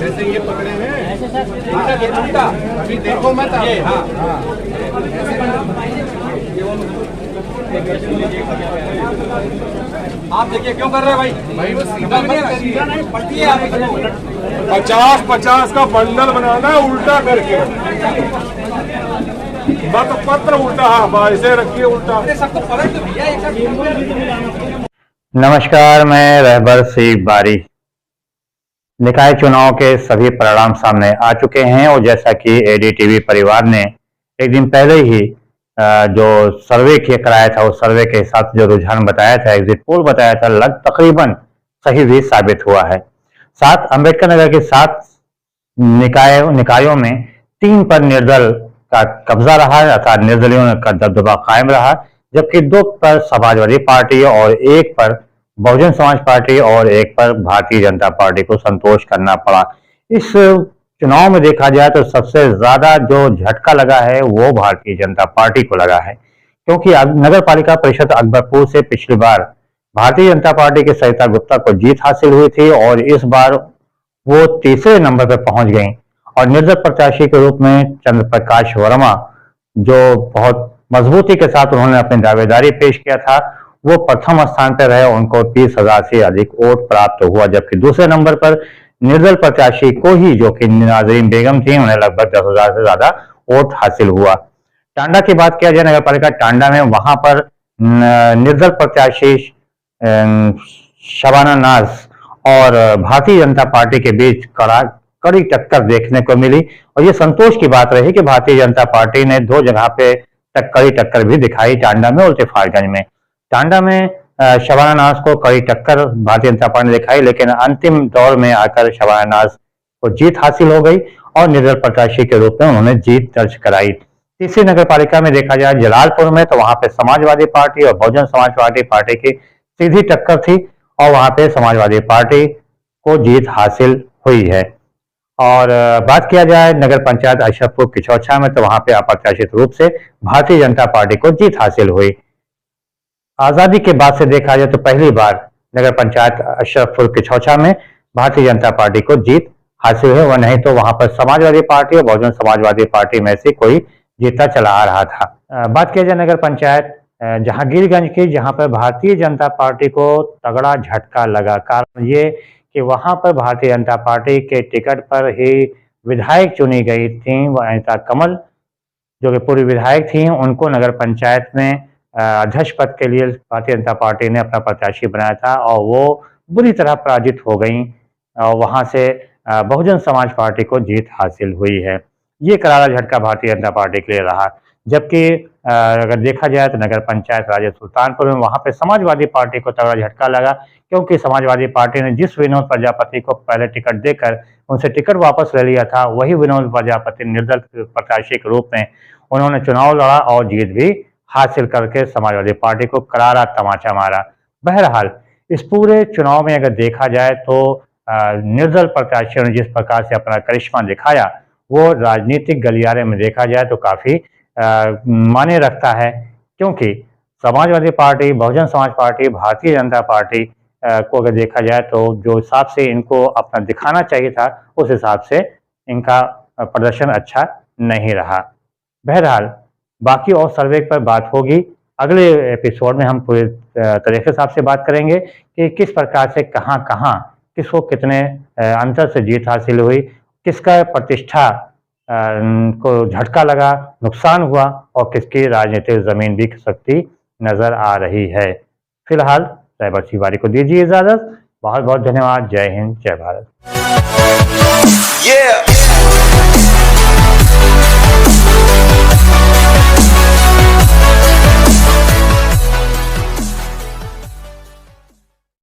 जैसे ये पकड़े हैं उल्टा, अभी देखो मत ये। हाँ आप देखिए क्यों कर रहे हैं भाई? भाई वो सीधा नहीं पलटी है आप 50-50 का बंडल बनाना है उल्टा करके, मत पत्र उल्टा, हाँ ऐसे रखिए उल्टा। सबको पलट तो भैया एक साथ। नमस्कार, मैं रहबर शेख बारी। निकाय चुनाव के सभी परिणाम सामने आ चुके हैं और जैसा कि एडीटीवी परिवार ने एक दिन पहले ही जो सर्वे कराया था, उस सर्वे के हिसाब से जो रुझान बताया था, एग्जिट पोल बताया था, तकरीबन सही भी साबित हुआ है। 7 अम्बेडकर नगर के 7 निकायों में 3 पर निर्दल का कब्जा रहा, अर्थात निर्दलियों का दबदबा कायम रहा, जबकि 2 पर समाजवादी पार्टी और 1 पर बहुजन समाज पार्टी और 1 पर भारतीय जनता पार्टी को संतोष करना पड़ा। इस चुनाव में देखा जाए तो सबसे ज्यादा जो झटका लगा है वो भारतीय जनता पार्टी को लगा है, क्योंकि नगर पालिका परिषद अकबरपुर से पिछली बार भारतीय जनता पार्टी के सरिता गुप्ता को जीत हासिल हुई थी और इस बार वो तीसरे नंबर पर पहुंच गई और निर्दल प्रत्याशी के रूप में चंद्र प्रकाश वर्मा, जो बहुत मजबूती के साथ उन्होंने अपनी दावेदारी पेश किया था, वो प्रथम स्थान पर रहे। उनको 30,000 से अधिक वोट प्राप्त हुआ, जबकि दूसरे नंबर पर निर्दल प्रत्याशी को ही, जो कि नाजरीन बेगम थी, उन्हें लगभग 10,000 से ज्यादा वोट हासिल हुआ। टांडा की बात किया जाए, नगर पालिका टांडा में, वहां पर निर्दल प्रत्याशी शबाना नाज और भारतीय जनता पार्टी के बीच कड़ी टक्कर देखने को मिली और ये संतोष की बात रही कि भारतीय जनता पार्टी ने 2 जगह पे कड़ी टक्कर भी दिखाई, टांडा में और इत्तेफाकगंज में। टांडा में शबाना नाज को कड़ी टक्कर भारतीय जनता पार्टी ने दिखाई, लेकिन अंतिम दौर में आकर शबाना नाज को जीत हासिल हो गई और निर्दल प्रत्याशी के रूप में उन्होंने जीत दर्ज कराई। तीसरी नगर पालिका में देखा जाए जलालपुर में, तो वहां पे समाजवादी पार्टी और बहुजन समाज पार्टी की सीधी टक्कर थी और वहां पे समाजवादी पार्टी को जीत हासिल हुई है। और बात किया जाए नगर पंचायत अशरफपुर किचौछा में, तो वहां पे अप्रत्याशित रूप से भारतीय जनता पार्टी को जीत हासिल हुई। आजादी के बाद से देखा जाए तो पहली बार नगर पंचायत अशरफपुर किचौछा में भारतीय जनता पार्टी को जीत हासिल हुई, वह नहीं तो वहां पर समाजवादी पार्टी और बहुजन समाजवादी पार्टी में से कोई जीता चला आ रहा था। बात किया जाए नगर पंचायत जहांगीरगंज की, जहां पर भारतीय जनता पार्टी को तगड़ा झटका लगा। कारण ये कि वहां पर भारतीय जनता पार्टी के टिकट पर ही विधायक चुनी गई थी, वह अनिता कमल, जो कि पूर्व विधायक थी, उनको नगर पंचायत में अध्यक्ष पद के लिए भारतीय जनता पार्टी ने अपना प्रत्याशी बनाया था और वो बुरी तरह पराजित हो गई और वहां से बहुजन समाज पार्टी को जीत हासिल हुई है। ये करारा झटका भारतीय जनता पार्टी के लिए रहा। जबकि अगर देखा जाए तो नगर पंचायत राजे सुल्तानपुर में, वहां पे समाजवादी पार्टी को तगड़ा झटका लगा, क्योंकि समाजवादी पार्टी ने जिस विनोद प्रजापति को पहले टिकट देकर उनसे टिकट वापस ले लिया था, वही विनोद प्रजापति निर्दल प्रत्याशी के रूप में उन्होंने चुनाव लड़ा और जीत भी हासिल करके समाजवादी पार्टी को करारा तमाचा मारा। बहरहाल इस पूरे चुनाव में अगर देखा जाए तो निर्दल प्रत्याशियों ने जिस प्रकार से अपना करिश्मा दिखाया, वो राजनीतिक गलियारे में देखा जाए तो काफी मायने रखता है, क्योंकि Samajwadi party, Bahujan Samaj party, Bharatiya Janata party को अगर देखा जाए तो जो हिसाब से इनको अपना दिखाना चाहिए था, उस हिसाब से इनका प्रदर्शन अच्छा नहीं रहा। बहरहाल बाकी और सर्वे पर बात होगी अगले एपिसोड में। हम पूरे तरीके से आपसे बात करेंगे कि किस प्रकार से कहाँ किसको कितने अंतर से जीत हासिल हुई, किसका प्रतिष्ठा को झटका लगा, नुकसान हुआ और किसकी राजनीतिक जमीन भी खिसकती नजर आ रही है। फिलहाल रहबर शेख बारी को दीजिए इजाजत। बहुत बहुत धन्यवाद। जय हिंद, जय भारत।